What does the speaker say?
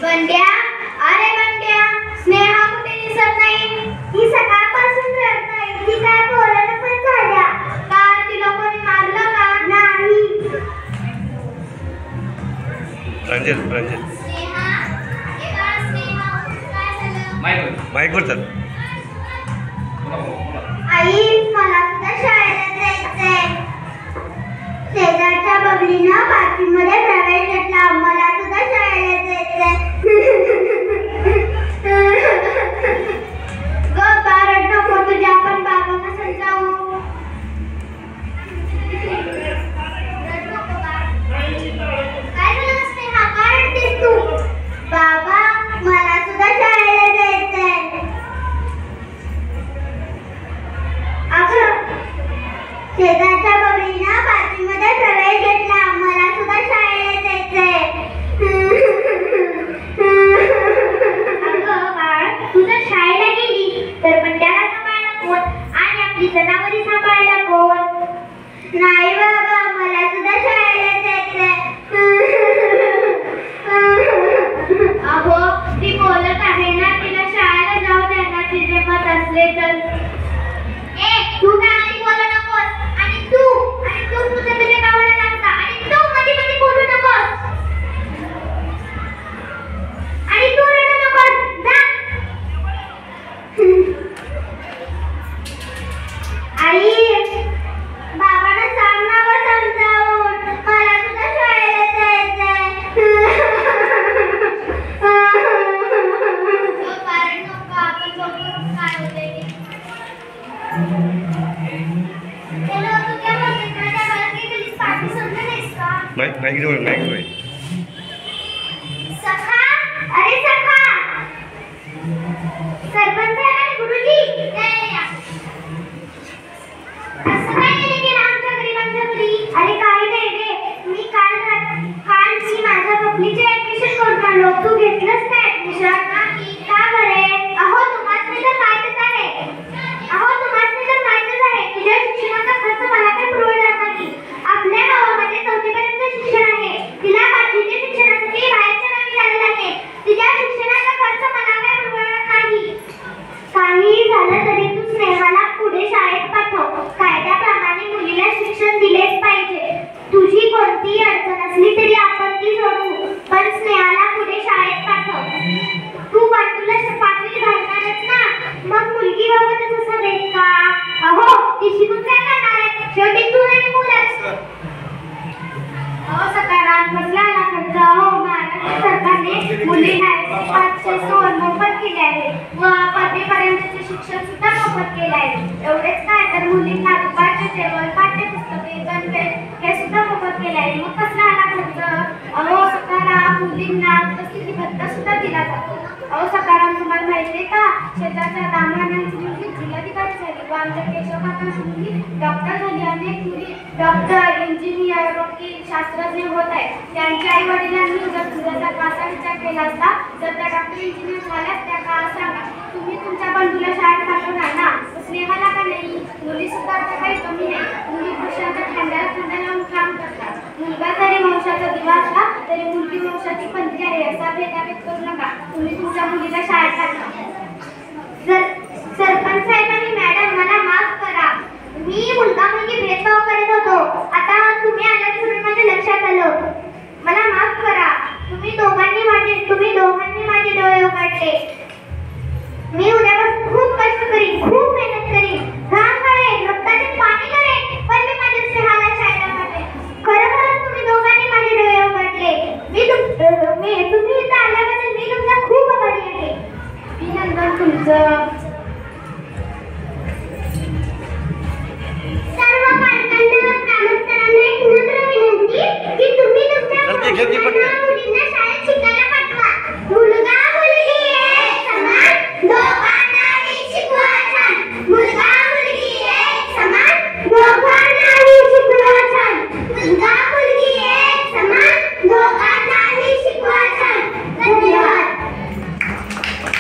बंड्या, अरे बंड्या, स्नेहा कुठे दिसत नाही? ही सकाळपासून रडत नाही. ती काय बोलणं पण झाल्या का? तिला कोणी मारलं का? नाही. स्नेहा, हे बाळा स्नेहा, काय झालं? माईक वर चल. आई, मला सुद्धा शाळेला जायचंय. शेजारच्या बबलीनं बाथरूममध्ये प्रवेश घेतला. मला सुद्धा शाळेला जायचंय. रड नको, तुझ्या आपण बाबांना समजावू. काय झालं स्नेहा, का रडतेस तू? बाबा, मला सुद्धा शाळेला जायचंय. अगं, शेजारच्या बबलीनं बाथरूममध्ये प्रवेश घेतला. मला सुद्धा शाळेला जायचंय. तुझं शाळेला गेली तर बंड्याला सांभाळला कोण आणि आपली जनावरे सांभाळला कोण? नाही बाबा, मला सुद्धा शाळेला जायचंय. अहो, ती बोलत आहे ना, तिला शाळेला जाऊ द्या ना, तिचे मत असले तर. तू काय आधी बोलू नकोस. आणि तू तुझ्या गावाला लागता. आणि तू मध्ये मध्ये बोलू नकोस. आणि तू रडू नकोस. जा. आई, बाबांना सांग ना गं समजावून. मला सुद्धा शाळेला जायचंय. कारण नको, आपण बघू काय होतंय ते. नाही. सखा, अरे सखा, सरपंच आणि गुरुजी असं काय केलं की आमच्या गरिबांच्या घरी? अरे काही नाही रे, मी काल मी माझ्या बबलीचे ऍडमिशन करून आलो. तू घेतलंस का ऍडमिशन? का बरे? अहो तुम्हाला तर माहितच आहे. तुझ्या शिक्षणाचा खर्च मला काही पुरवणार नाही. आपल्या गावामध्ये 4थी पर्यंत शिक्षण आहे. तिला 5वीच्या शिक्षणासाठी बाहेरच्या गावी जायला लागेल. तिच्या शिक्षणाचा खर्च मला काही पुरवणार नाही. काही झालं तरी तू स्नेहाला पुढे शाळेत पाठव. कायद्याप्रमाणे मुलीला शिक्षण दिलेच पाहिजे. तुझी कोणतीही अडचण असली तरी आपण ती सोडवू, पण स्नेहाला पुढे शाळेत पाठव. तू बंडूला 5वीत घालणारच ना, मग मुलगी बाबतच असं देत का? अहो, ती शिकून काय करणार आहे? शेवटी तू आणि मुलंच. अहो सकाराम, कसला आला खर्च? हो, महाराष्ट्र सरकारने मुलींना 500 सोन मोफत केले आहे व 5वीपर्यंतचे शिक्षण सुद्धा मोफत केले आहे. एवढेच काय तर मुलींना दुपारचे जेवण, पाठ्यपुस्तके, गणवेश हे सुद्धा मोफत केले आहे. मग कसला आला खर्च? अहो सकाराम, मुलींना उपस्थिती भत्ता सुद्धा दिला जातो. अहो सकाराम, तुम्हाला माहिती आहे का? शेजारच्या दामरानांची मुलगी जिल्हाधिकारी झाली व आमच्या केशवकाकांची मुलगी डॉक्टर झाली. अनेक मुली डॉक्टर, इंजिनियर, वकील, शास्त्रज्ञ होत आहेत. त्यांच्या आई वडिलांनी जर तुझ्याचा असा विचार केला असता तर त्या डॉक्टर इंजिनियर झाल्यास त्या का सांगा. तुम्ही तुमच्या बंधूला शाळेत पाठवणार ना, स्नेहाला का नाही? मुली सुद्धा आता काही कमी नाही. मुली पुरुषांच्या खांद्याला लावून काम करतात. मुलगा जरी वंशाचा दिवा असला तरी मुलगी वंशाची पंथी आहे असा भेदाभेद करू नका. तुम्ही तुमच्या मुलीला शाळेत